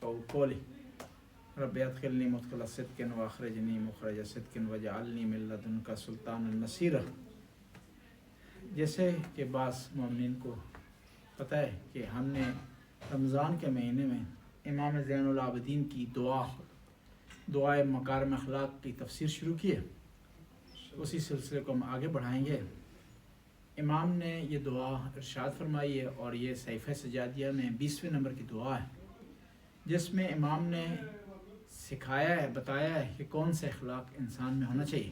يفقهوا قولي رب ادخلني مدخل صدق واخرجني مخرج صدق واجعلني من لدنك سلطانا نصيرا. جیسے کہ بعض مومنین کو پتہ ہے کہ ہم نے رمضان کے مہینے میں امام زین العابدین کی دعائے مکارم اخلاق کی تفسیر شروع کی ہے. اسی سلسلے کو ہم آگے بڑھائیں گے. امام نے یہ دعا ارشاد فرمائی ہے اور یہ صحیفہ سجادیہ میں 20ویں نمبر کی دعا ہے، جس میں امام نے سکھایا ہے، بتایا ہے کہ کون سے اخلاق انسان میں ہونا چاہیے،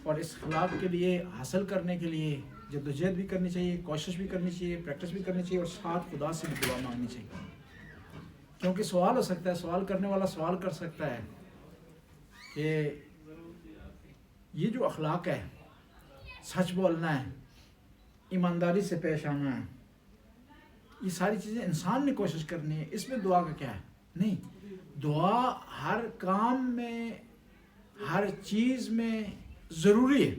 اور اس اخلاق کے لیے حاصل کرنے کے لیے جدوجہد بھی کرنی چاہیے، کوشش بھی کرنی چاہیے، پریکٹس بھی کرنی چاہیے، اور ساتھ خدا سے بھی دعا مانگنی چاہیے. کیونکہ سوال ہو سکتا ہے، سوال کرنے والا سوال کر سکتا ہے کہ یہ جو اخلاق ہے، سچ بولنا ہے، ایمانداری سے پیش آنا ہے، یہ ساری چیزیں انسان نے کوشش کرنی ہے، اس میں دعا کا کیا ہے؟ نہیں، دعا ہر کام میں، ہر چیز میں ضروری ہے.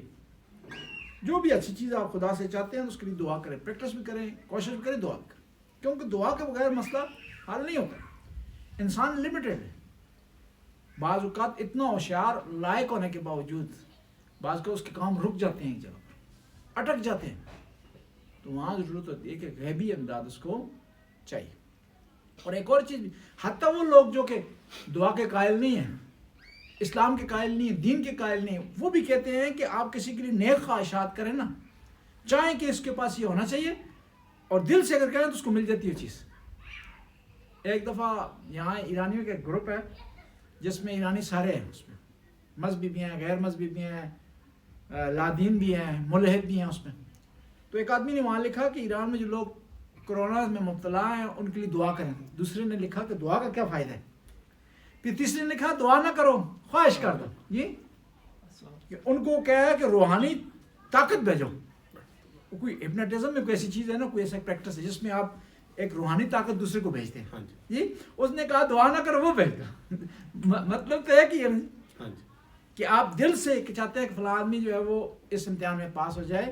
جو بھی اچھی چیز آپ خدا سے چاہتے ہیں اس کے لیے دعا کریں، پریکٹس بھی کریں، کوشش بھی کریں، دعا بھی کریں، کیونکہ دعا کے بغیر مسئلہ حل نہیں ہوتا. انسان لمیٹڈ ہے. بعض اوقات اتنا ہوشیار لائق ہونے کے باوجود بعض کو اس کے کام رک جاتے ہیں، ایک جگہ پر اٹک جاتے ہیں، تو وہاں ضرورت ہوتی ہے کہ غیبی امداد اس کو چاہیے. اور ایک اور چیز بھی، حتیٰ وہ لوگ جو کہ دعا کے قائل نہیں ہیں، اسلام کے قائل نہیں ہیں، دین کے قائل نہیں ہیں، وہ بھی کہتے ہیں کہ آپ کسی کے لیے نیک خواہشات کریں نا، چاہیں کہ اس کے پاس یہ ہونا چاہیے، اور دل سے اگر کریں تو اس کو مل جاتی ہے چیز. ایک دفعہ یہاں ایرانیوں کا ایک گروپ ہے جس میں ایرانی سارے ہیں، اس میں مذہبی بھی ہیں، غیر مذہبی بھی ہیں، لادین بھی ہیں، ملحد بھی ہیں اس میں. تو ایک آدمی نے وہاں لکھا کہ ایران میں جو لوگ کرونا میں مبتلا ہیں ان کے لیے دعا کریں. دوسرے نے لکھا کہ دعا کا کیا فائدہ ہے. پھر تیسرے نے لکھا دعا نہ کرو، خواہش کر دو. جی کہ ان کو کیا ہے کہ روحانی طاقت بھیجو. کوئی ہپناٹزم میں کوئی ایسی چیز ہے نا، کوئی ایسا پریکٹس ہے جس میں آپ ایک روحانی طاقت دوسرے کو بھیجتے ہیں. جی اس نے کہا دعا نہ کرو، وہ بھیج دو. مطلب تو ہے کہ آپ دل سے چاہتے ہیں کہ فلاں آدمی جو ہے وہ اس امتحان میں پاس ہو جائے،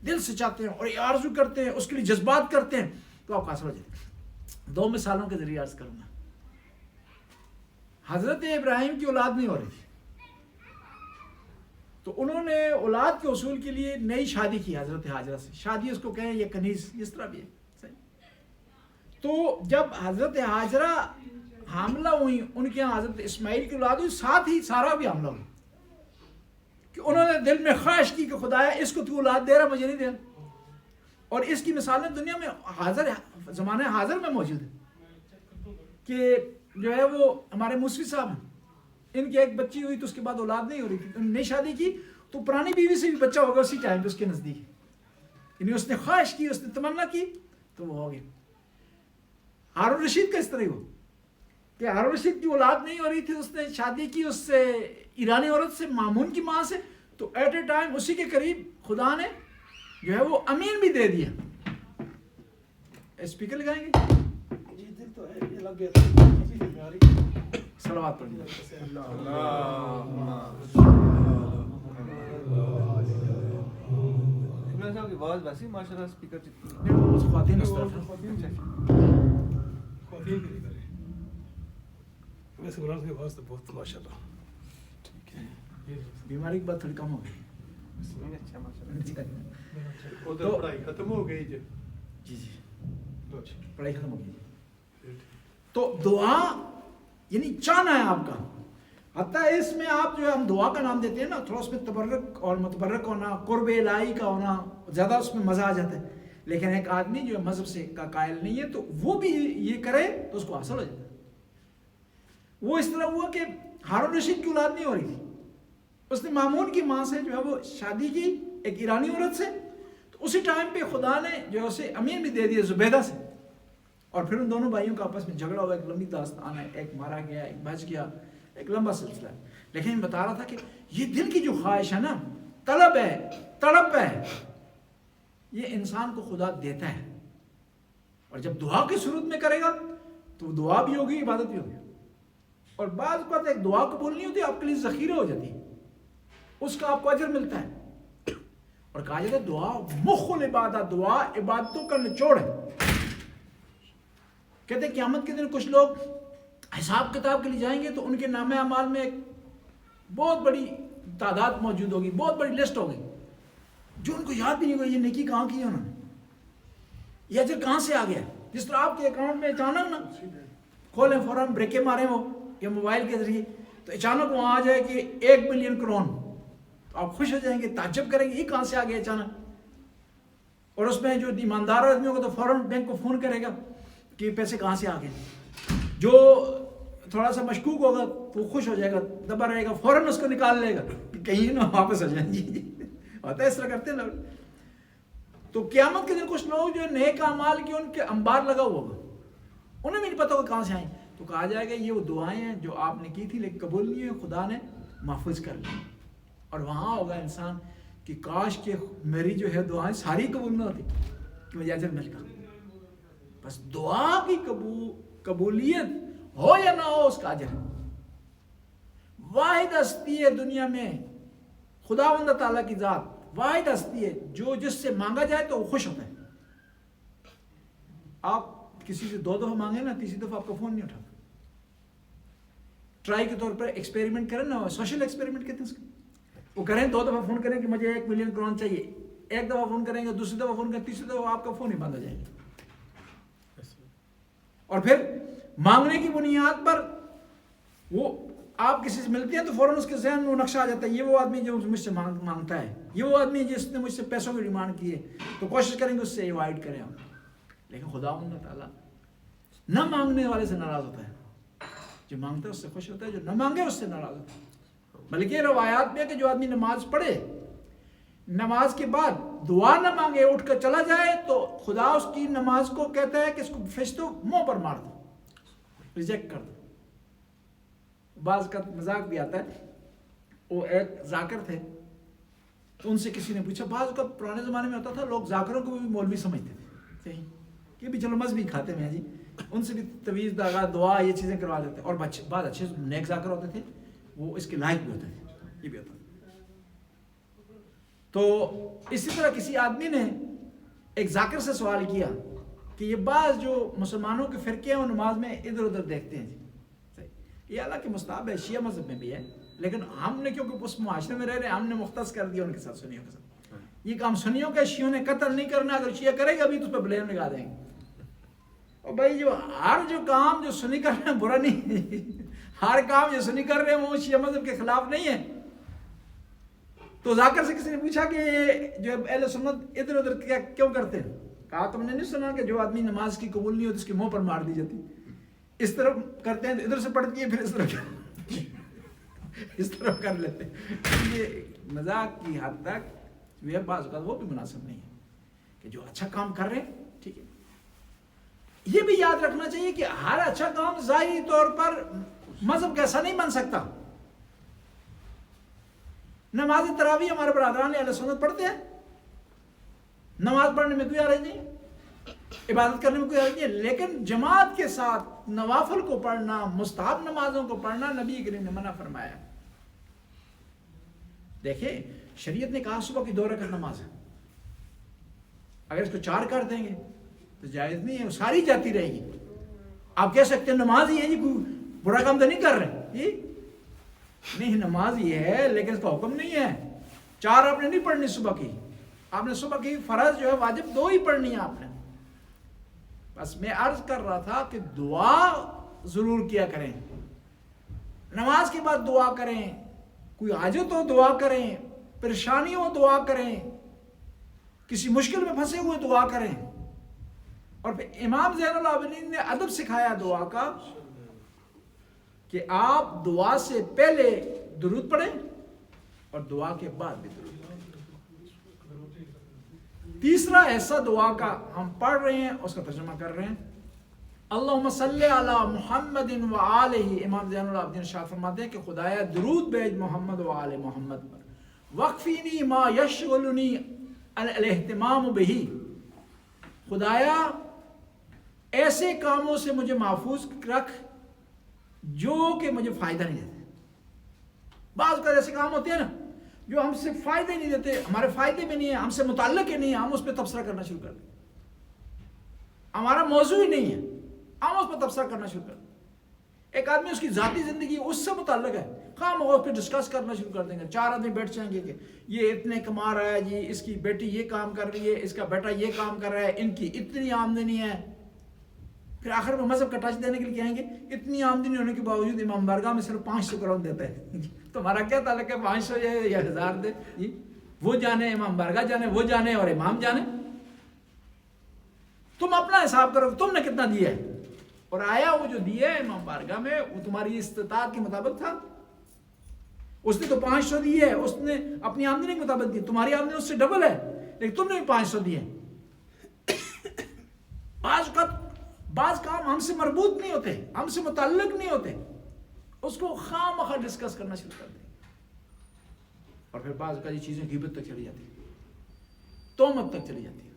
دل سے چاہتے ہیں اور آرزو کرتے ہیں، اس کے لیے جذبات کرتے ہیں، تو آپ حاصل ہو جاتے ہیں. 2 مثالوں کے ذریعے عرض کروں گا. حضرت ابراہیم کی اولاد نہیں ہو رہی تھی، تو انہوں نے اولاد کے حصول کے لیے نئی شادی کی حضرت ہاجرہ سے. شادی اس کو کہیں، یہ کنیز جس طرح بھی ہے. تو جب حضرت ہاجرہ حاملہ ہوئی، ان کے یہاں حضرت اسماعیل کی اولاد ہوئی، ساتھ ہی سارا بھی حاملہ ہوئی، کہ انہوں نے دل میں خواہش کی کہ خدایا اس کو تو اولاد دے رہا، مجھے نہیں دے رہا. اور اس کی مثالیں دنیا میں زمانہ حاضر میں موجود ہے، کہ جو ہے وہ ہمارے موسوی صاحب ہیں، ان کی ایک بچی ہوئی تو اس کے بعد اولاد نہیں ہو رہی تھی، انہوں نے نئی شادی کی تو پرانی بیوی سے بھی بچہ ہوگا اسی ٹائم پہ اس کے نزدیک. یعنی اس نے خواہش کی، اس نے تمنا کی تو وہ ہو گیا. ہارون رشید کا اس طرح ہی ہوا کہ ہارون رشید کی اولاد نہیں ہو رہی تھی، اس نے شادی کی اس سے ایرانی عورت سے، مامون کی ماں سے، تو ایٹ اے ٹائم اسی کے قریب خدا نے جو ہے وہ امین بھی دے دیا. اسپیکر لگائیں گے؟ صلوات پڑھیں. کی آواز ویسی ماشاءاللہ اسپیکر خواتین اس طرف ویسے قرآن کی آواز تو بہت ماشاءاللہ ٹھیک ہے. بیماری کی بات تھوڑی کم ہو گئی. تو پڑھائی ختم ہو گئی. جی پڑھائی ختم ہو گئی. تو دعا یعنی چاہنا ہے آپ کا. حتیٰ اس میں آپ جو ہے ہم دعا کا نام دیتے ہیں نا، تھوڑا اس میں تبرک اور متبرک ہونا، قرب الہی کا ہونا، زیادہ اس میں مزہ آ جاتا ہے. لیکن ایک آدمی جو ہے مذہب سے کا قائل نہیں ہے تو وہ بھی یہ کرے تو اس کو حاصل ہو جاتا ہے. وہ اس طرح ہوا کہ ہارون رشید کی اولاد نہیں ہو رہی تھی، اس نے مامون کی ماں سے جو ہے وہ شادی کی ایک ایرانی عورت سے، تو اسی ٹائم پہ خدا نے جو ہے اسے امین بھی دے دیا زبیدہ سے. اور پھر ان دونوں بھائیوں کا آپس میں جھگڑا ہوا، ایک لمبی داستان ہے، ایک مارا گیا، ایک بچ گیا، ایک لمبا سلسلہ ہے. لیکن بتا رہا تھا کہ یہ دل کی جو خواہش ہے نا، طلب ہے، تڑپ ہے، یہ انسان کو خدا دیتا ہے. اور جب دعا کی صورت میں کرے گا تو دعا بھی ہوگی، عبادت بھی ہوگی. اور بعض اوقات ایک دعا قبول نہیں ہوتی، آپ کے لیے ذخیرہ ہو جاتی ہے، اس کا آپ کو اجر ملتا ہے. اور کہا جاتا ہے دعا مخ العبادت، دعا عبادتوں کا نچوڑ ہے. کہتے ہیں قیامت کے دن کچھ لوگ حساب کتاب کے لیے جائیں گے تو ان کے نامہ اعمال میں ایک بہت بڑی تعداد موجود ہوگی, بہت بڑی لسٹ ہوگی, جو ان کو یاد بھی نہیں ہوگا یہ نیکی کہاں کی ہے انہوں نے, یہ اجر کہاں سے آ گیا. جس طرح آپ کے اکاؤنٹ میں اچانک نا کھولیں فوراً بریکیں ماریں وہ یا موبائل کے ذریعے تو اچانک وہاں آ جائے کہ 1 ملین کروڑ, تو آپ خوش ہو جائیں گے, تعجب کریں گے یہ کہاں سے آ گیا اچانک. اور اس میں جو ایماندار آدمی ہوگا تو فوراً بینک کو فون کرے گا کہ پیسے کہاں سے آ گئے. جو تھوڑا سا مشکوک ہوگا تو وہ خوش ہو جائے گا, دبا رہے گا, فوراً اس کو نکال لے گا کہ کہیں نہ واپس ہو جائیں. جی ہوتا ہے اس طرح کرتے ہیں لوگ. تو قیامت کے دن کچھ لوگ جو نیک اعمال کی ان کے انبار لگا ہوا ہوگا, انہیں بھی نہیں پتا ہوگا کہاں سے آئیں. تو کہا جائے گا یہ وہ دعائیں ہیں جو آپ نے کی تھی لیکن قبول نہیں ہوئی, خدا نے محفوظ کر لی. اور وہاں ہوگا انسان کہ کاش کہ میری جو ہے دعائیں ساری قبول نہ ہوتی کہ مجھے اجر مل گا. بس دعا کی قبولیت ہو یا نہ ہو اس کا اجر. واحد ہستی ہے دنیا میں خداوند تعالیٰ کی ذات, واحد ہستی ہے جو جس سے مانگا جائے تو وہ خوش ہوتا ہے. آپ کسی سے 2 دفعہ مانگے نا, تیسری دفعہ آپ کا فون نہیں اٹھاتا. ٹرائی کے طور پر ایکسپیریمنٹ کریں نا, سوشل ایکسپیریمنٹ کہتے ہیں اس کو. وہ کریں 2 دفعہ فون کریں کہ مجھے 1 ملین کروڑ چاہیے, 1 دفعہ فون کریں گے, دوسری دفعہ فون کریں, تیسری دفعہ آپ کا فون ہی بند ہو جائے گا. اور پھر مانگنے کی بنیاد پر وہ آپ کسی سے ملتے ہیں تو فوراً اس کے ذہن میں وہ نقشہ آ جاتا ہے, یہ وہ آدمی جو مجھ سے مانگتا ہے, یہ وہ آدمی جس نے مجھ سے پیسوں کی ڈیمانڈ کی ہے, تو کوشش کریں گے اس سے ایوائڈ کریں آپ. لیکن خداوند تعالیٰ نہ مانگنے والے سے ناراض ہوتا ہے, جو مانگتا ہے اس سے خوش ہوتا ہے, جو نہ مانگے اس سے ناراض ہوتا ہے. بلکہ روایات میں ہے کہ جو آدمی نماز پڑھے, نماز کے بعد دعا نہ مانگے, اٹھ کر چلا جائے تو خدا اس کی نماز کو کہتا ہے کہ اس کو فرشتوں منہ پر مار دو, ریجیکٹ کر دو. بعض کا مذاق بھی آتا ہے. وہ ایک ذاکر تھے تو ان سے کسی نے پوچھا, بعض کا پرانے زمانے میں ہوتا تھا لوگ ذاکروں کو بھی مولوی سمجھتے تھے صحیح کہ بھی چلو مذہبی کھاتے ہیں جی, ان سے بھی تویز داغا دعا یہ چیزیں کروا دیتے. اور بعض اچھے نیک ذاکر ہوتے تھے, وہ اس کے لائق بھی ہوتے تھے, یہ بھی ہوتا. تو اسی طرح کسی آدمی نے ایک ذاکر سے سوال کیا کہ یہ بعض جو مسلمانوں کے فرقے ہیں وہ نماز میں ادھر ادھر دیکھتے ہیں جی, یہ حالانکہ مستحب ہے, شیعہ مذہب میں بھی ہے, لیکن ہم نے کیونکہ اس معاشرے میں رہ رہے ہیں ہم نے مختص کر دیا ان کے ساتھ, سنیوں کے ساتھ. یہ کام سنیوں کا شیعوں نے قتل نہیں کرنا, اگر شیعہ کرے گا بھی تو اس پہ بلیم لگا دیں گے. اور بھائی جو ہر جو کام جو سنی کر رہے ہیں برا نہیں, ہر کام جو سنی کر رہے ہیں وہ شیعہ مذہب کے خلاف نہیں ہے. تو ذاکر سے کسی نے پوچھا کہ جو اہل سنت ادھر ادھر کیوں کرتے ہیں؟ کہا تم نے نہیں سنا کہ جو آدمی نماز کی قبول نہیں ہوتی اس کے منہ پر مار دی جاتی, اس طرف کرتے ہیں ادھر سے پڑھتی ہے, پھر اس طرف کر لیتے ہیں. یہ مذاق کی حد تک یہ بعض اوقات وہ بھی مناسب نہیں ہے کہ جو اچھا کام کر رہے ہیں ٹھیک ہے. یہ بھی یاد رکھنا چاہیے کہ ہر اچھا کام ظاہری طور پر مذہب کا ایسا نہیں بن سکتا. نماز تراویح ہمارے برادران اہل سنت پڑھتے ہیں, نماز پڑھنے میں کوئی حرج نہیں, عبادت کرنے میں کوئی حرج نہیں ہے, لیکن جماعت کے ساتھ نوافل کو پڑھنا, مستحب نمازوں کو پڑھنا نبی کریم نے منع فرمایا. دیکھیں شریعت نے کہا صبح کی 2 رکعت نماز ہے, اگر اس کو 4 کر دیں گے تو جائز نہیں ہے, وہ ساری جاتی رہے گی. آپ کہہ سکتے ہیں نماز ہی ہے جی, کوئی برا کام تو نہیں کر رہے جی, نہیں نماز یہ ہے لیکن اس کا حکم نہیں ہے 4 آپ نے نہیں پڑھنی صبح کی, آپ نے صبح کی فرض جو ہے واجب 2 ہی پڑھنی ہے آپ نے. بس میں عرض کر رہا تھا کہ دعا ضرور کیا کریں, نماز کے بعد دعا کریں, کوئی حاجت ہو دعا کریں, پریشانی ہو دعا کریں, کسی مشکل میں پھنسے ہوئے دعا کریں. اور پھر امام زین العابدین نے ادب سکھایا دعا کا کہ آپ دعا سے پہلے درود پڑھیں اور دعا کے بعد بھی درود پڑھیں. تیسرا ایسا دعا کا ہم پڑھ رہے ہیں اس کا ترجمہ کر رہے ہیں, اللہم صلی علی محمد و آلہ. امام زین العابدین شاہ فرماتے ہیں کہ خدایا درود بھیج محمد و آل محمد پر, وقفینی ما یشغلنی الاہتمام بہی. خدایا ایسے کاموں سے مجھے محفوظ رکھ جو کہ مجھے فائدہ نہیں دیتے. بعض کا ایسے کام ہوتے ہیں نا جو ہم سے فائدے نہیں دیتے, ہمارے فائدے میں نہیں ہے, ہم سے متعلق ہی نہیں ہے, ہم اس پہ تبصرہ کرنا شروع کر دیں, ہمارا موضوع ہی نہیں ہے, ہم اس پر تبصرہ کرنا شروع کر دیں. ایک آدمی اس کی ذاتی زندگی اس سے متعلق ہے, خام اس پہ ڈسکس کرنا شروع کر دیں گے. 4 آدمی بیٹھ جائیں گے کہ یہ اتنے کما رہا ہے جی, اس کی بیٹی یہ کام کر رہی ہے, اس کا بیٹا یہ کام کر رہا ہے, ان کی اتنی آمدنی ہے. پھر آخر میں مذہب کا ٹچ دینے کے لیے کہیں گے اتنی آمدنی ہونے کے باوجود امام بارگاہ میں صرف 500 کروڑ دیتا ہے. تمہارا کیا تعلق ہے 500 یا 1000 دے جی, وہ جانے, امام بارگاہ جانے, وہ جانے اور امام جانے. تم اپنا حساب کرو تم نے کتنا دیا ہے, اور آیا وہ جو دیا ہے امام بارگاہ میں وہ تمہاری استطاعت کے مطابق تھا. اس نے تو 500 دیے ہے, اس نے اپنی آمدنی کے مطابق دی, تمہاری آمدنی اس سے ڈبل ہے لیکن تم نے بھی 500 دیے. بعض کام ہم سے مربوط نہیں ہوتے, ہم سے متعلق نہیں ہوتے, اس کو خام خواہ ڈسکس کرنا شروع کر دیں. اور پھر بعض کا یہ چیزیں غیبت تک چلی جاتی ہیں, تہمت تک چلی جاتی ہیں.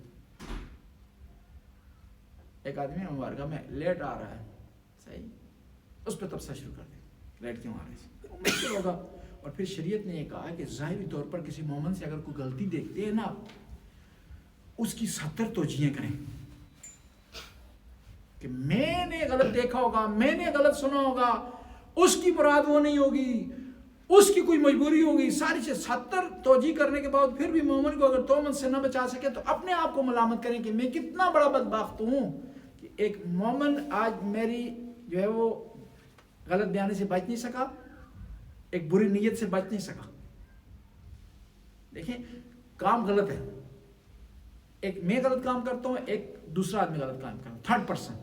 ایک آدمی مبارکہ میں لیٹ آ رہا ہے, صحیح, اس پہ تبصرہ شروع کر دیں لیٹ کیوں آ رہے ہیں, مشکل ہوگا. اور پھر شریعت نے یہ کہا کہ ظاہری طور پر کسی مومن سے اگر کوئی غلطی دیکھتے ہیں نا, اس کی 70 توجیہیں کریں کہ میں نے غلط دیکھا ہوگا, میں نے غلط سنا ہوگا, اس کی مراد وہ نہیں ہوگی, اس کی کوئی مجبوری ہوگی. ساری چیز 70 توجیہ کرنے کے بعد پھر بھی مومن کو اگر تہمت سے نہ بچا سکے تو اپنے آپ کو ملامت کریں کہ میں کتنا بڑا بدبخت ہوں کہ ایک مومن آج میری جو ہے وہ غلط بیانی سے بچ نہیں سکا, ایک بری نیت سے بچ نہیں سکا. دیکھیں کام غلط ہے, ایک میں غلط کام کرتا ہوں, ایک دوسرا آدمی غلط کام کرتا ہوں, 3rd پرسن.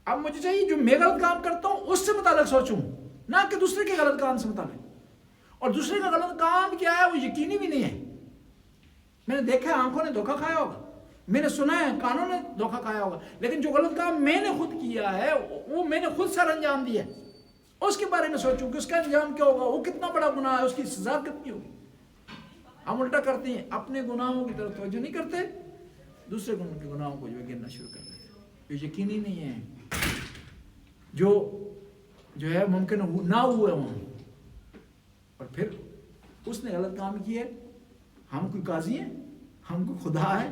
اب مجھے چاہیے جو میں غلط کام کرتا ہوں اس سے متعلق سوچوں, نہ کہ دوسرے کے غلط کام سے متعلق. اور دوسرے کا غلط کام کیا ہے وہ یقینی بھی نہیں ہے. میں نے دیکھا ہے آنکھوں نے دھوکہ کھایا ہوگا, میں نے سنا ہے کانوں نے دھوکہ کھایا ہوگا, لیکن جو غلط کام میں نے خود کیا ہے وہ میں نے خود سر انجام دیا ہے, اس کے بارے میں سوچوں کہ اس کا انجام کیا ہوگا, وہ کتنا بڑا گناہ ہے, اس کی سزا کتنی ہوگی. ہم الٹا کرتے ہیں, اپنے گناہوں کی طرف توجہ نہیں کرتے, دوسرے کے گناہوں کو جو ہے گننا شروع کر دیتے ہیں. یہ یقینی نہیں ہے, جو ہے ممکن نہ ہوئے ہوں. اور پھر اس نے غلط کام کیا ہے, ہم کوئی قاضی ہیں, ہم کوئی خدا ہے.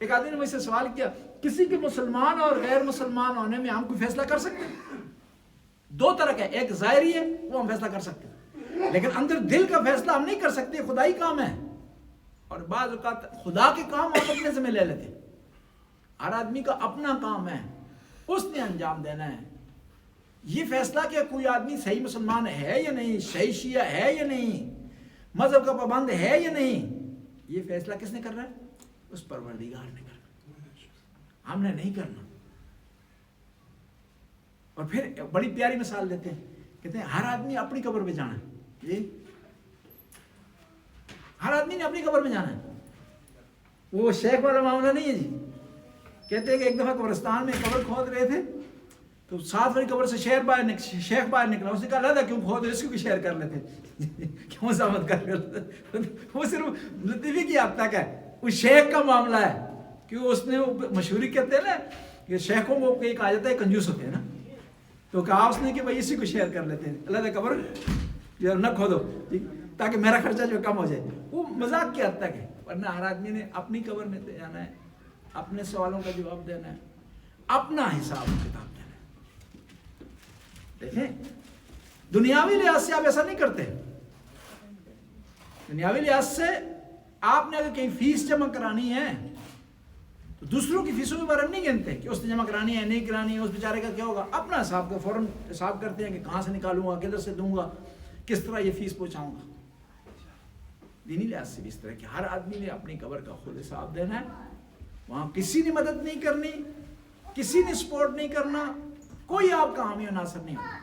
ایک آدمی نے مجھ سے سوال کیا, کسی کے مسلمان اور غیر مسلمان ہونے میں ہم کوئی فیصلہ کر سکتے ہیں؟ 2 طرح کا, ایک ظاہری ہے وہ ہم فیصلہ کر سکتے ہیں, لیکن اندر دل کا فیصلہ ہم نہیں کر سکتے, خدائی کام ہے. اور بعض اوقات خدا کے کام ہم اپنے ذمہ لے لیتے ہیں. ہر آدمی کا اپنا کام ہے, اس نے انجام دینا ہے. یہ فیصلہ کہ کوئی آدمی صحیح مسلمان ہے یا نہیں, صحیح شیعہ ہے یا نہیں, مذہب کا پابند ہے یا نہیں, یہ فیصلہ کس نے کرنا ہے؟ اس پروردگار نے کرنا, ہم نے نہیں کرنا. اور پھر بڑی پیاری مثال دیتے ہیں, کہتے ہیں ہر آدمی اپنی قبر پہ جانا ہے. جی ہر آدمی نے اپنی قبر پہ جانا ہے. وہ شیخ والا معاملہ نہیں ہے جی. کہتے ہیں کہ ایک دفعہ قبرستان میں قبر کھود رہے تھے, تو 7 والی قبر سے شیخ باہر نکلا. اس نے کہا اللہ کیوں کھود رہے, اس کو بھی شیئر کر لیتے, کیوں زحمت کر لیتے. وہ صرف لطیفی کی حد تک ہے, وہ شیخ کا معاملہ ہے کہ اس نے مشہوری کہتے ہیں نا کہ شیخوں کو ایک آ جاتا ہے کنجوس ہوتے ہیں نا, تو کہا اس نے کہ بھائی اسی کو شیئر کر لیتے ہیں, اللہ قبر نہ کھودو تاکہ میرا خرچہ جو کم ہو جائے. وہ مذاق کی حد تک ہے, ورنہ ہر آدمی نے اپنی قبر میں جانا ہے, اپنے سوالوں کا جواب دینا ہے, اپنا حساب کتاب دینا ہے. دیکھیں دنیاوی لحاظ سے آپ ایسا نہیں کرتے. دنیاوی لحاظ سے آپ نے اگر کہیں فیس جمع کرانی ہے تو دوسروں کی فیسوں کے بارے میں نہیں گنتے کہ اس نے جمع کرانی ہے نہیں کرانی ہے, اس بیچارے کا کیا ہوگا. اپنا حساب کا فوراً حساب کرتے ہیں کہ کہاں سے نکالوں گا, کدھر سے دوں گا, کس طرح یہ فیس پہنچاؤں گا. دینی لحاظ سے بھی اس طرح کہ ہر آدمی نے اپنی قبر کا خود حساب دینا ہے. وہاں کسی نے مدد نہیں کرنی, کسی نے سپورٹ نہیں کرنا, کوئی آپ کا حامی و ناصر نہیں ہونا.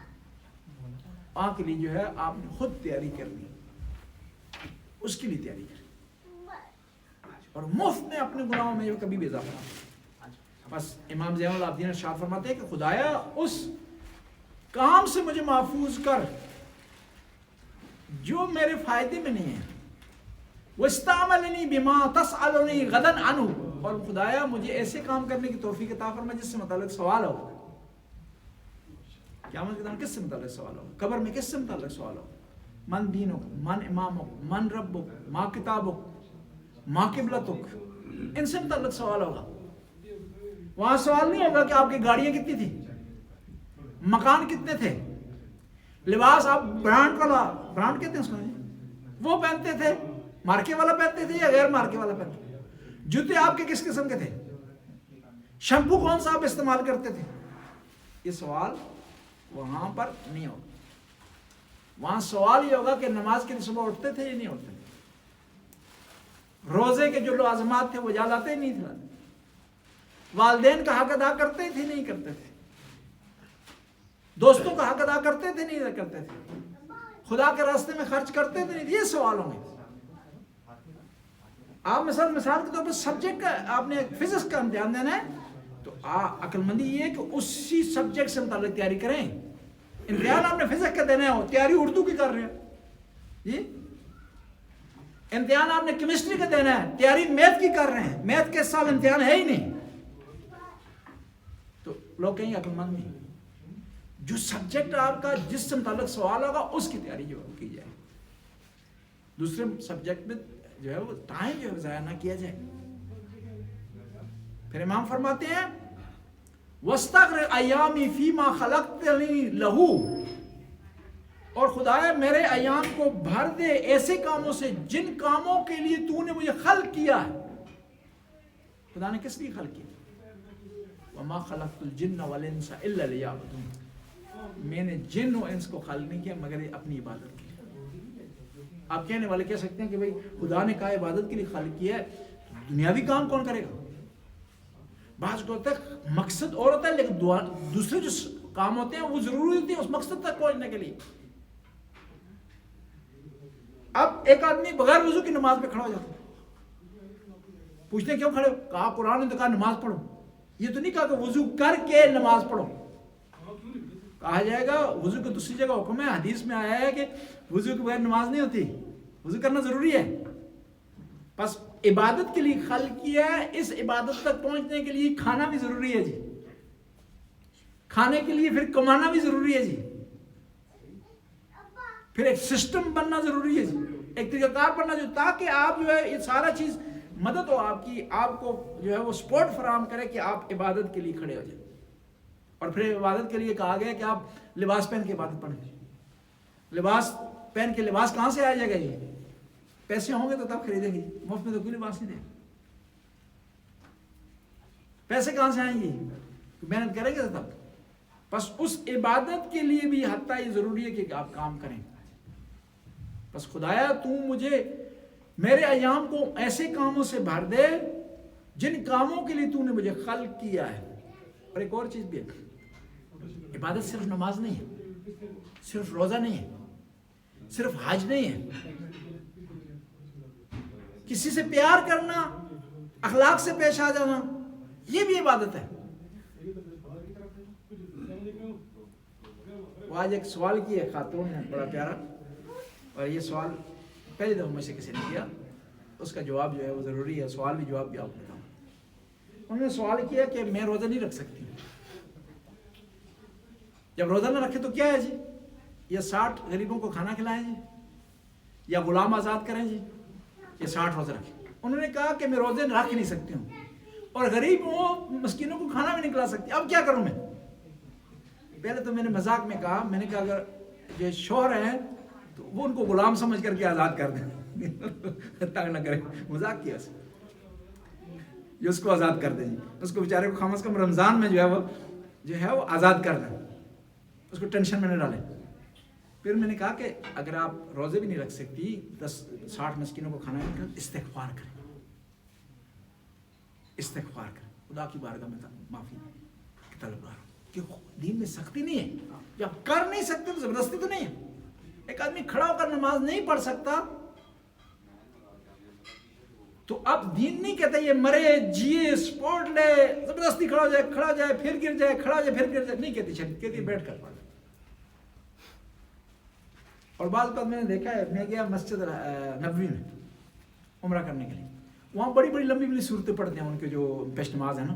وہاں کے لیے جو ہے آپ نے خود تیاری کرنی, اس کے لیے تیاری کرنی, اور مفت میں اپنے گناہوں میں کبھی بھی اضافہ نہ. بس امام زین العابدین ارشاد فرماتے ہیں کہ خدایا اس کام سے مجھے محفوظ کر جو میرے فائدے میں نہیں ہے, وَاسْتَعْمَلْنِي بِمَا تَسْأَلُنِي غَدًا عَنْهُ, اور خدایا مجھے ایسے کام کرنے کی توفیق عطا فرما جس سے متعلق سوال ہو. قیامت کے دن کس سے متعلق سوال ہو, قبر میں کس سے متعلق سوال ہو, من دینک, من امامک, من ربک, ما کتابک, ما قبلتک, ان سے متعلق سوال ہوگا. وہاں سوال نہیں ہوگا کہ آپ کی گاڑیاں کتنی تھی، مکان کتنے تھے، لباس آپ برانڈ والا، برانڈ کہتے ہیں اس کو، وہ پہنتے تھے، مارکے والا پہنتے تھے یا غیر مارکے والا پہنتے تھے، جوتے آپ کے کس قسم کے تھے، شیمپو کون سا آپ استعمال کرتے تھے. یہ سوال وہاں پر نہیں ہوگا. وہاں سوال یہ ہوگا کہ نماز کے لیے صبح اٹھتے تھے یا نہیں اٹھتے تھے، روزے کے جو لازمات تھے وہ یاد آتے ہی نہیں تھے، والدین کا حق ادا کرتے تھے نہیں کرتے تھے، دوستوں کا حق ادا کرتے تھے نہیں کرتے تھے، خدا کے راستے میں خرچ کرتے تھے نہیں. یہ سوال ہوں گے. آپ مثال کے طور پر سبجیکٹ کا آپ نے فزکس کا امتحان دینا ہے تو عقل مندی یہ ہے کہ اسی سبجیکٹ سے متعلق تیاری کریں. امتحان آپ نے فزکس کا دینا ہے، تیاری اردو کی کر رہے ہیں جی. امتحان آپ نے کیمسٹری کا دینا ہے، تیاری میتھ کی کر رہے ہیں، میتھ کے سال امتحان ہے ہی نہیں. تو لوگ کہیں عقل مند نہیں. جو سبجیکٹ آپ کا جس سے متعلق سوال ہوگا اس کی تیاری جو کی جائے، دوسرے سبجیکٹ میں جو ہے وہ ٹائم جو ہے ضائع نہ کیا جائے. پھر امام فرماتے ہیں وَاسْتَغْرِقْ أَيَّامِي فِي مَا خَلَقْتَنِي لَهُ، اور خدایا میرے ایام کو بھر دے ایسے کاموں سے جن کاموں کے لیے تو نے مجھے خلق کیا ہے. خدا نے کس لیے خلق کیا؟ وَمَا خَلَقْتُ الْجِنَّ وَالْإِنسَ إِلَّا لِيَعْبُدُونِ، میں نے جن و انس کو خلق نہیں کیا مگر اپنی عبادت کے لیے. آپ کہنے والے کہہ سکتے ہیں کہ بھئی خدا نے کہا عبادت کے لیے خلق کیا ہے، دنیاوی کام کون کرے گا؟ بعض کو ہوتا ہے مقصد اور ہوتا ہے لیکن دوسرے جو کام ہوتے ہیں وہ ضروری ہوتے ہیں اس مقصد تک پہنچنے کے لیے. اب ایک آدمی بغیر وضو کی نماز پہ کھڑا ہو جاتا ہے، پوچھتے ہیں کیوں کھڑے ہو؟ کہا قرآن نے تو کہا نماز پڑھو. یہ تو نہیں کہا کہ وضو کر کے نماز پڑھو. کہا جائے گا وضو کی دوسری جگہ حکم ہے، حدیث میں آیا ہے کہ وضو کے بغیر نماز نہیں ہوتی، وضو کرنا ضروری ہے. بس عبادت کے لیے خلق کیا ہے، اس عبادت تک پہنچنے کے لیے کھانا بھی ضروری ہے جی، کھانے کے لیے پھر کمانا بھی ضروری ہے جی، پھر ایک سسٹم بننا ضروری ہے جی، ایک طریقہ کار بننا جو تاکہ آپ جو ہے یہ سارا چیز مدد ہو آپ کی، آپ کو جو ہے وہ سپورٹ فراہم کرے کہ آپ عبادت کے لیے کھڑے ہو جائیں. اور پھر عبادت کے لیے کہا گیا کہ آپ لباس پہن کے عبادت پڑھیں. لباس پہن کے لباس کہاں سے آ جائے گا جی؟ پیسے ہوں گے تو تب خریدیں گے، مفت میں تو کوئی لباس نہیں دے. پیسے کہاں سے آئیں گے؟ محنت کریں گے تب. بس اس عبادت کے لیے بھی حتیٰ یہ ضروری ہے کہ آپ کام کریں. بس خدایا تو مجھے میرے ایام کو ایسے کاموں سے بھر دے جن کاموں کے لیے تو نے مجھے خلق کیا ہے. اور ایک اور چیز بھی ہے، عبادت صرف نماز نہیں ہے، صرف روزہ نہیں ہے، صرف حج نہیں ہے. کسی سے پیار کرنا، اخلاق سے پیش آ جانا، یہ بھی عبادت ہے. وہ آج ایک سوال کیا ہے خاتون نے بڑا پیارا، اور یہ سوال پہلی دفعہ مجھ سے کسی نے کیا، اس کا جواب جو ہے وہ ضروری ہے، سوال بھی جواب بھی آپ کو بتاؤں. انہوں نے سوال کیا کہ میں روزہ نہیں رکھ سکتی. جب روزہ نہ رکھے تو کیا ہے جی؟ یا 60 غریبوں کو کھانا کھلائیں جی، یا غلام آزاد کریں جی، یا 60 روزہ رکھیں. انہوں نے کہا کہ میں روزے رکھ نہیں سکتی ہوں اور غریبوں مسکینوں کو کھانا بھی نہیں کھلا سکتی، اب کیا کروں میں؟ پہلے تو میں نے مذاق میں کہا، میں نے کہا اگر یہ شوہر ہیں تو وہ ان کو غلام سمجھ کر کے آزاد کر دیں، تنگ نہ کریں. مذاق کیا اسے، یہ اس کو آزاد کر دیں جی، اس کو بیچارے کو کم از کم رمضان میں جو ہے وہ آزاد کر دیں، اس کو ٹینشن میں نہ ڈالیں. پھر میں نے کہا کہ اگر آپ روزے بھی نہیں رکھ سکتی، 60 مسکینوں کو کھانا نہیں کھلانا، استغفار کریں، استغفار کریں، خدا کی بارگاہ میں معافی کی طلبگار ہوں. کہ دین میں سختی نہیں ہے، جب کر نہیں سکتے تو زبردستی تو نہیں ہے. ایک آدمی کھڑا ہو کر نماز نہیں پڑھ سکتا تو اب دین نہیں کہتا یہ مرے جیے سپورٹ لے زبردستی کھڑا ہو جائے پھر گر جائے، کھڑا ہو جائے پھر گر جائے، نہیں کہتی شریعت، کہتی بیٹھ کر پڑھ. اور بعض اوقات میں نے دیکھا ہے، میں گیا مسجد نبوی میں عمرہ کرنے کے لیے، وہاں بڑی بڑی لمبی لمبی صورتیں پڑھتے ہیں ان کے جو پیش نماز ہے نا،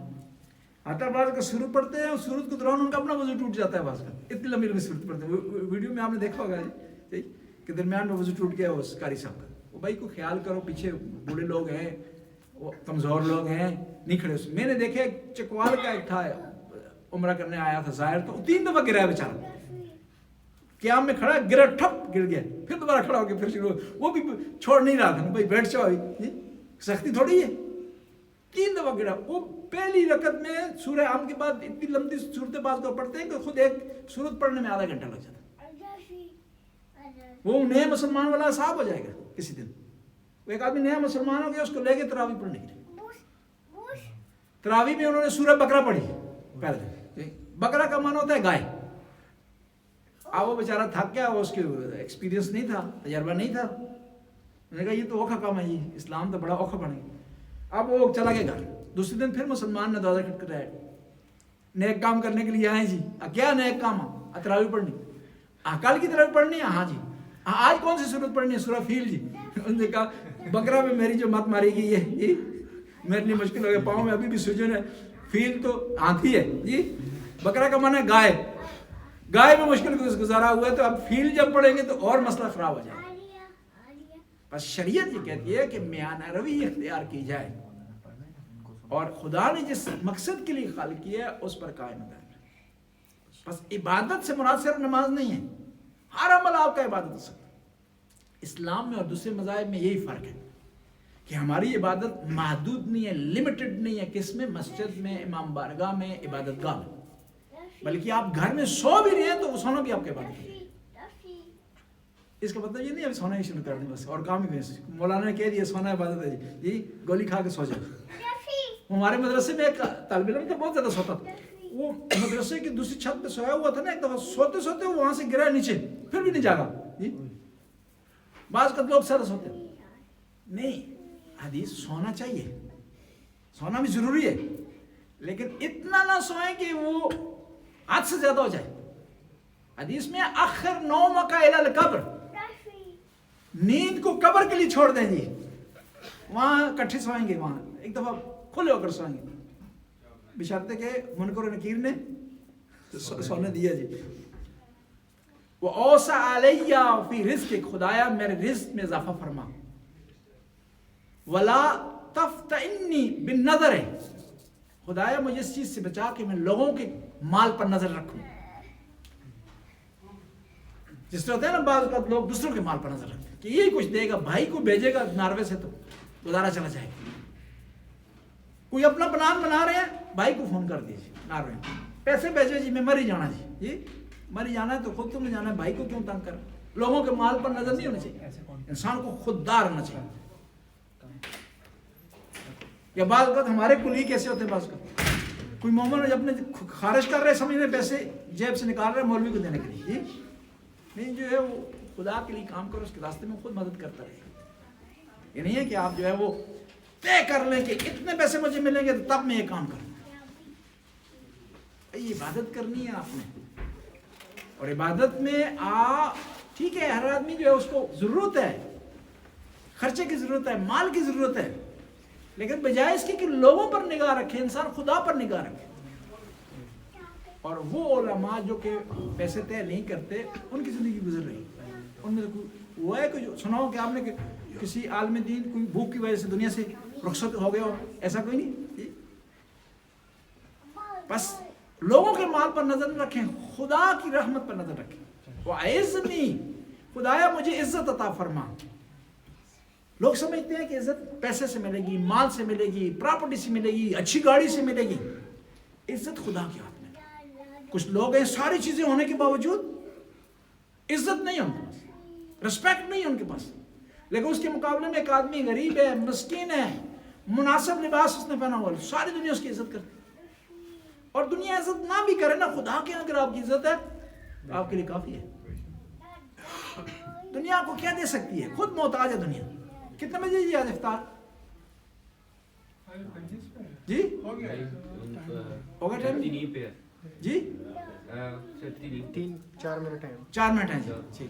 آتا بعض کا سورت پڑھتے ہیں اور سورت کے دوران ان کا اپنا وضو ٹوٹ جاتا ہے، بعض کا اتنی لمبی لمبی صورت پڑھتے ہیں. ویڈیو میں آپ نے دیکھا ہوگا جی کہ درمیان میں وضو ٹوٹ گیا اس قاری صاحب کا. وہ بھائی کو خیال کرو، پیچھے بوڑھے لوگ ہیں، وہ کمزور لوگ ہیں نہیں کھڑے. میں نے دیکھے چکوال کا ایک تھا عمرہ کرنے آیا تھا ظاہر, تو 3 دفعہ گرا ہے بیچارہ, قیام میں کھڑا گرا, ٹھپ گر گیا, پھر دوبارہ کھڑا ہو گیا, پھر شروع, وہ بھی چھوڑ نہیں رہا تھا, بھائی بیٹھ جاؤ, سختی تھوڑی ہے. 3 دفعہ گرا. وہ پہلی رکعت میں سورہ عام کے بعد اتنی لمبی صورت باز کو پڑھتے ہیں کہ خود ایک صورت پڑھنے میں آدھا گھنٹہ لگ جاتا ہے. وہ نئے مسلمان والا صاحب ہو جائے گا کسی دن. وہ ایک آدمی نیا مسلمان ہو گیا, اس کو لے کے تراویح پڑھنے کے لیے. تراویح میں انہوں نے سورہ بقرہ پڑھی پہلے. بقرہ کا معنی ہوتا ہے گائے. اب وہ بیچارہ تھک گیا, اس کے ایکسپیرینس نہیں تھا, تجربہ نہیں تھا. میں نے کہا یہ تو اوکھا کام ہے جی, اسلام تو بڑا اوکھا بنے گا. اب وہ چلا گیا گھر. دوسرے دن پھر مسلمان نے دروازہ کھٹکھٹایا, نیک کام کرنے کے لیے آئے جی. کیا نیک کام ہے؟ تراویح پڑھنی. کل کی تراویح پڑھنی ہے؟ ہاں جی. آج کون سی سورت پڑھنی ہے؟ سورہ فیل جی. انہوں نے کہا بقرہ میں میری جو مت ماری گئی ہے جی, میرے لیے مشکل ہو گیا, پاؤں میں ابھی بھی سجن ہے. فیل تو ہاتھی ہے جی, بقرہ کا معنی ہے گائے. گائے میں مشکل گزارا ہوا ہے, تو اب فیل جب پڑھیں گے تو اور مسئلہ خراب ہو جائے گا. بس شریعت یہ کہتی ہے کہ میانہ روی اختیار کی جائے, اور خدا نے جس مقصد کے لیے خلق کیا ہے اس پر قائم رہے. بس عبادت سے مراد صرف نماز نہیں ہے, ہر عمل آپ کا عبادت ہو سکتا ہے. اسلام میں اور دوسرے مذاہب میں یہی فرق ہے کہ ہماری عبادت محدود نہیں ہے, لمیٹڈ نہیں ہے. کس میں؟ مسجد میں, امام بارگاہ میں, عبادت گاہ میں. بلکہ آپ گھر میں سو بھی رہے ہیں تو سونا بھی آپ کا عبادت ہے. اس کا مطلب یہ نہیں ہے سونا ہی شروع کر دیں بس اور کام ہی نہیں. مولانا نے کہہ دیا سونا عبادت ہے جی, گولی کھا کے سو جاؤ. ہمارے مدرسے میں ایک طالب علم تھا, بہت زیادہ سوتا تھا. وہ مدرسے کی دوسری چھت پہ سویا ہوا تھا نا, ایک دفعہ سوتے سوتے وہاں سے گرا نیچے, پھر بھی نہیں جاگا جی. بعض کا لوگ سارا سوتے نہیں. حدیث سونا چاہیے, سونا بھی ضروری ہے, لیکن اتنا نہ سوئیں کہ وہ حد سے زیادہ ہو جائے. حدیث میں اخر نومک الی القبر, نیند کو قبر کے لیے چھوڑ دیں جی, وہاں کٹھے سوئیں گے, وہاں ایک دفعہ کھلے ہو کر سوئیں گے, بشرطے کہ منکر و نکیر نے سونے دیا جی. وَأَوْسَعَ عَلَيَّ فِي رِزْقِكَ, خدایا میرے رزق میں اضافہ فرما. وَلَا تَفْتَئِنِّي بِالنَّظَرِ, خدایا مجھے اس چیز سے بچا کہ میں لوگوں کے مال پر نظر رکھوں. جس طرح ہوتا ہے نا بعض اوقات لوگ دوسروں کے مال پر نظر رکھتے ہیں کہ یہی کچھ دے گا, بھائی کو بھیجے گا ناروے سے تو گزارا چلا جائے گا. کوئی اپنا پلان بنا رہے ہیں, بھائی کو فون کر دیجیے ناروے, پیسے بھیجے جی, میں مری جانا جی, مری جانا ہے تو خود تم نے جانا ہے, بھائی کو کیوں تنگ کر. لوگوں کے مال پر نظر نہیں ہونا چاہیے, انسان کو خوددار ہونا چاہیے. یا بعض اوقات ہمارے کلی کیسے ہوتے ہیں, بعض اوقات کوئی مومن اپنے خارج کر رہے, سمجھ رہے پیسے جیب سے نکال رہے مولوی کو دینے کے لیے جی. نہیں, جو ہے وہ خدا کے لیے کام کرو, اس کے راستے میں خود مدد کرتا رہے. یہ نہیں ہے کہ آپ جو ہے وہ طے کر لیں کہ اتنے پیسے مجھے ملیں گے تو تب میں یہ کام کروں. یہ عبادت کرنی ہے آپ نے, اور عبادت میں ٹھیک ہے ہر آدمی جو ہے اس کو ضرورت ہے, خرچے کی ضرورت ہے, مال کی ضرورت ہے, لیکن بجائے اس کی کہ لوگوں پر نگاہ رکھے, انسان خدا پر نگاہ رکھے. اور وہ علماء جو کہ پیسے طے نہیں کرتے, ان کی زندگی گزر رہی, ان میں وہ ہے کہ سناؤ کہ آپ نے کہ کسی عالم دین کوئی بھوک کی وجہ سے دنیا سے رخصت ہو گیا ہو, ایسا کوئی نہیں. بس لوگوں کے مال پر نظر نہ رکھیں, خدا کی رحمت پر نظر رکھیں. وَعِزْنِي, خدایا مجھے عزت عطا فرما. لوگ سمجھتے ہیں کہ عزت پیسے سے ملے گی, مال سے ملے گی, پراپرٹی سے ملے گی, اچھی گاڑی سے ملے گی. عزت خدا کے ہاتھ میں. کچھ لوگ ہیں ساری چیزیں ہونے کے باوجود عزت نہیں ہے ان کے پاس, رسپیکٹ نہیں ہے ان کے پاس, لیکن اس کے مقابلے میں ایک آدمی غریب ہے, مسکین ہے, مناسب لباس اس نے پہنا ہوا, ساری دنیا اس کی عزت کرتی. اور دنیا عزت نہ بھی کرے نا, خدا کے اگر آپ کی عزت ہے تو آپ کے لیے کافی ہے. دنیا کو کیا دے سکتی ہے, خود محتاج ہے دنیا. کتنے بجے جی آج افطار جی ہوگا ٹائم جی 3-4 منٹ ہیں, 4 منٹ ہیں جی.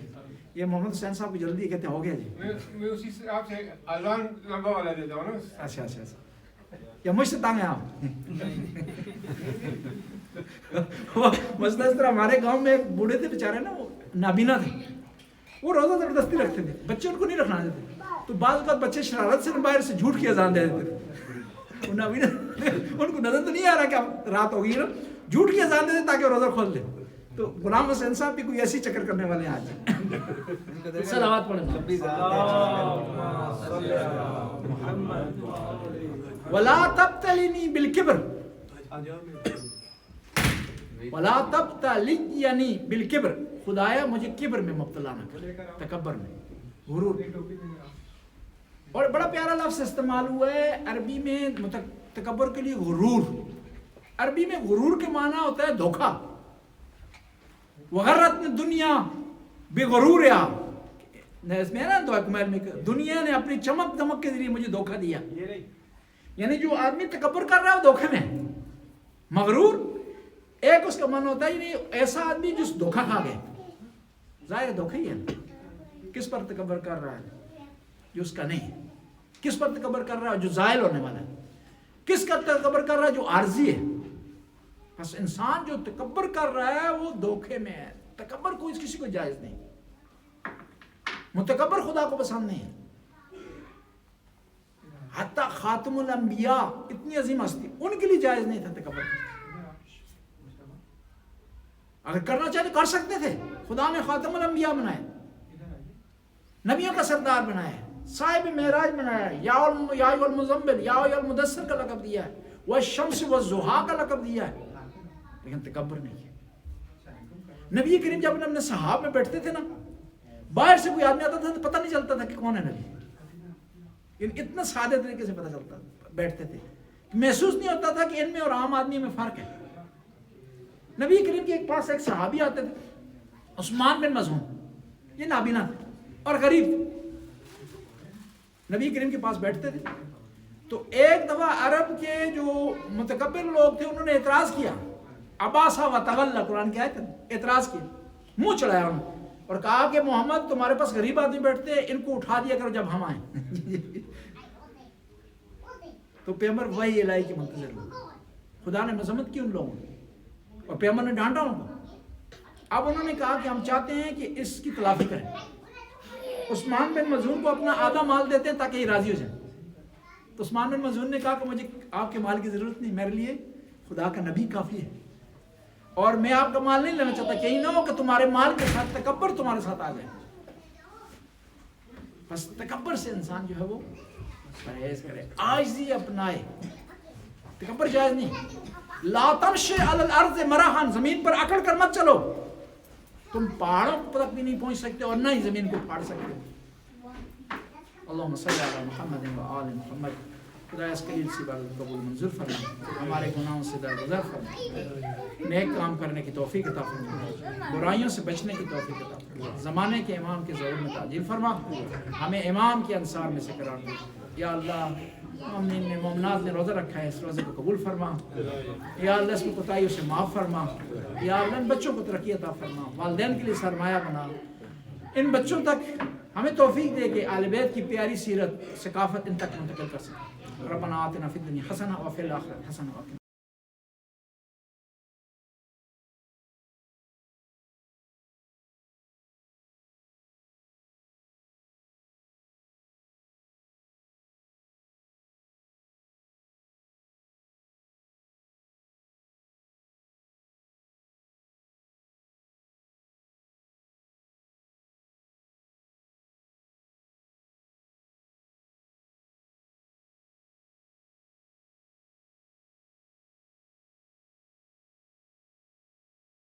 یہ محمد حسین صاحب کو جلدی کہتے ہیں ہو گیا جی. میں اسی سے آپ سے اذان لمبا والا دیتا ہوں نا. اچھا اچھا اچھا, یا مجھ سے تانگ ہیں آپ. مسئلہ اس طرح, ہمارے گاؤں میں ایک بوڑھے تھے بیچارے نا, وہ نابینا تھے, وہ روزہ زبردستی رکھتے تھے, بچے ان کو نہیں رکھنا دیتے. تو بعض اوقات بچے شرارت سے باہر سے جھوٹ کی اذان دے دیتے تھے، ان کو نظر تو نہیں آ رہا کہ اب رات ہو گئی نا، جھوٹ کی اذان دے دیتے تاکہ روزہ کھول لے. تو غلام حسین صاحب بھی کوئی ایسی چکر کرنے والے ہیں آج. صلوات پڑھیں. ولا تبتلنی بالکبر، ولا تبتلنی بالکبر، خدایا مجھے کبر میں مبتلا نہ کر، تکبر میں، غرور. اور بڑا پیارا لفظ استعمال ہوا ہے عربی میں تکبر کے لیے، غرور. عربی میں غرور کے معنی ہوتا ہے دھوکا. وغرت دنیا بغرورہا، اس میں نا دنیا نے اپنی چمک دمک کے ذریعے مجھے دھوکا دیا. یعنی جو آدمی تکبر کر رہا ہے وہ دھوکے میں. مغرور ایک اس کا معنی ہوتا ہے یعنی ایسا آدمی جس دھوکا کھا گئے، ظاہر دھوکا ہی ہے. کس پر تکبر کر رہا ہے؟ جو اس کا نہیں. کس پر تکبر کر رہا ہے؟ جو زائل ہونے والا ہے. کس کا تکبر کر رہا ہے؟ جو عارضی ہے. بس انسان جو تکبر کر رہا ہے وہ دھوکے میں ہے. تکبر کوئی کسی کو جائز نہیں. متکبر خدا کو پسند نہیں ہے. حتی خاتم الانبیاء اتنی عظیم ہستی، ان کے لیے جائز نہیں تھا تکبر. اگر کرنا چاہتے کر سکتے تھے. خدا نے خاتم الانبیاء بنایا، نبیوں کا سردار بنایا، صاحب معراج بنایا، یا ایھا المزمل، یا ایھا المدثر کا لقب دیا ہے، والشمس والضحیٰ کا لقب دیا ہے، لیکن تکبر نہیں ہے. نبی کریم جب اپنے صحابہ میں بیٹھتے تھے نا، باہر سے کوئی آدمی آتا تھا تو پتہ نہیں چلتا تھا کہ کون ہے نبی. اتنا سادے طریقے سے پتہ چلتا بیٹھتے تھے، محسوس نہیں ہوتا تھا کہ ان میں اور عام آدمی میں فرق ہے. نبی کریم کے پاس ایک صحابی آتے تھے، عثمان بن مظعون، یہ نابینا تھے اور غریب تھے. نبی کریم کے پاس بیٹھتے تھے تو ایک دفعہ عرب کے جو متکبر لوگ تھے انہوں نے اعتراض کیا. عباسہ و تولی، قرآن کی آیت ہے، اعتراض کیا، منہ چڑھایا انہوں نے اور کہا کہ محمد تمہارے پاس غریب آدمی بیٹھتے ہیں، ان کو اٹھا دیا کرو جب ہم آئیں. تو پیغمبر وحی الہی کے منتظر ہوئے. خدا نے مذمت کی ان لوگوں نے اور پیغمبر نے ڈانٹا ان کو. اب انہوں نے کہا کہ ہم چاہتے ہیں کہ اس کی تلافی کریں. عثمان بن مظعون کو اپنا آدھا مال دیتے ہیں تاکہ یہ راضی ہو جائیں. تو عثمان بن مظعون نے کہا کہ مجھے آپ کے مال کی ضرورت نہیں، میرے لیے خدا کا نبی کافی ہے اور میں آپ کا مال نہیں لینا چاہتا. کہیں نہ ہو کہ تمہارے مال کے ساتھ تکبر تمہارے ساتھ آ جائے. بس تکبر سے انسان جو ہے وہ پرہیز کرے، عاجزی اپنائے. تکبر جائز نہیں. لا تمشی علی الارض مرحا، زمین پر اکڑ کر مت چلو. تم پہاڑوں تک بھی نہیں پہنچ سکتے اور نہ ہی زمین کو پھاڑ سکتے. اللہم صلی علی محمد و آل محمد. خدا اس قلیل سی عبادت قبول منظور فرما، ہمارے گناہوں سے درگزر فرما، نیک کام کرنے کی توفیق عطا فرما، برائیوں سے بچنے کی توفیق عطا فرما. زمانے کے امام کے ظہور میں تعجیل فرما، ہمیں امام کے انصار میں سے قرار دے. یا اللہ مومنین نے مومنات نے روزہ رکھا ہے، اس روزے کو قبول فرما. یا اللہ اس کی کوتاہیوں سے معاف فرما. یا اللہ ان بچوں کو ترقی عطا فرما، والدین کے لیے سرمایہ بنا. ان بچوں تک ہمیں توفیق دے کہ اہل بیت کی پیاری سیرت ثقافت ان تک منتقل کر سکیں. ربنا آتنا فی الدنیا حسنہ وفی الآخرۃ حسنہ.